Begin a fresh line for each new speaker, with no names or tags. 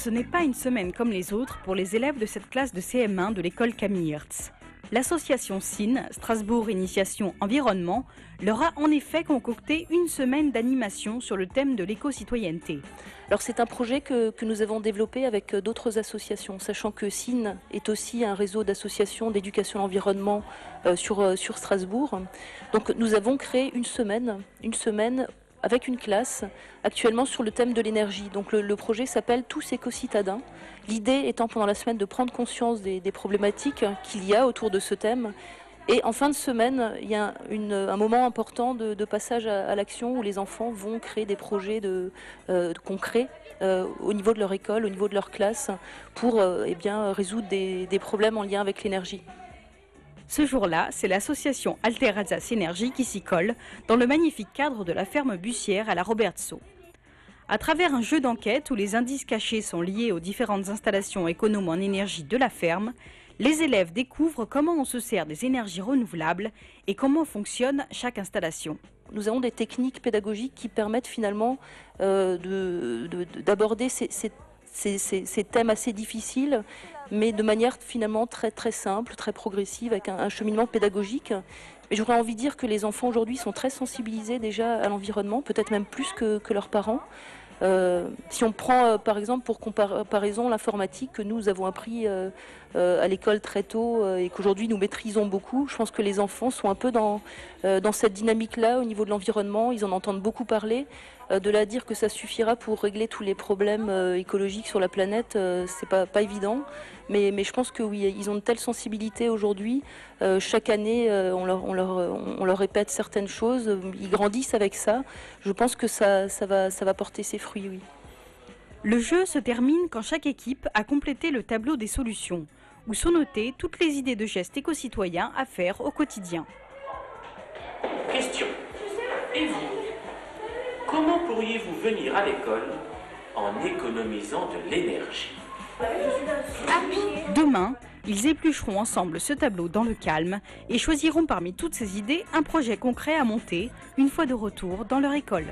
ce n'est pas une semaine comme les autres pour les élèves de cette classe de CM1 de l'école Camille Hertz. L'association SIN, Strasbourg Initiation Environnement, leur a en effet concocté une semaine d'animation sur le thème de l'éco-citoyenneté.
Alors c'est un projet que nous avons développé avec d'autres associations, sachant que SIN est aussi un réseau d'associations d'éducation à l'environnement sur Strasbourg. Donc nous avons créé une semaine avec une classe, actuellement sur le thème de l'énergie. Donc le projet s'appelle Tous éco-citadins. L'idée étant pendant la semaine de prendre conscience des problématiques qu'il y a autour de ce thème. Et en fin de semaine, il y a un moment important de passage à l'action où les enfants vont créer des projets concrets au niveau de leur école, au niveau de leur classe, pour résoudre des problèmes en lien avec l'énergie.
Ce jour-là, c'est l'association Alterazas Énergie qui s'y colle dans le magnifique cadre de la ferme Bussière à la Robertsau. À travers un jeu d'enquête où les indices cachés sont liés aux différentes installations économes en énergie de la ferme, les élèves découvrent comment on se sert des énergies renouvelables et comment fonctionne chaque installation.
Nous avons des techniques pédagogiques qui permettent finalement d'aborder ces thèmes assez difficiles, mais de manière finalement très, très simple, très progressive, avec un cheminement pédagogique. Et j'aurais envie de dire que les enfants aujourd'hui sont très sensibilisés déjà à l'environnement, peut-être même plus que leurs parents. Si on prend par exemple pour comparaison l'informatique que nous avons appris à l'école très tôt et qu'aujourd'hui nous maîtrisons beaucoup, je pense que les enfants sont un peu dans cette dynamique-là au niveau de l'environnement. Ils en entendent beaucoup parler. De là à dire que ça suffira pour régler tous les problèmes écologiques sur la planète, c'est pas évident. Mais je pense que oui, ils ont une telle sensibilité aujourd'hui. Chaque année, on leur répète certaines choses. Ils grandissent avec ça. Je pense que ça va porter ses fruits, oui.
Le jeu se termine quand chaque équipe a complété le tableau des solutions, où sont notées toutes les idées de gestes éco-citoyens à faire au quotidien.
Question. Et vous, comment pourriez-vous venir à l'école en économisant de l'énergie ?
Demain, ils éplucheront ensemble ce tableau dans le calme et choisiront parmi toutes ces idées un projet concret à monter une fois de retour dans leur école.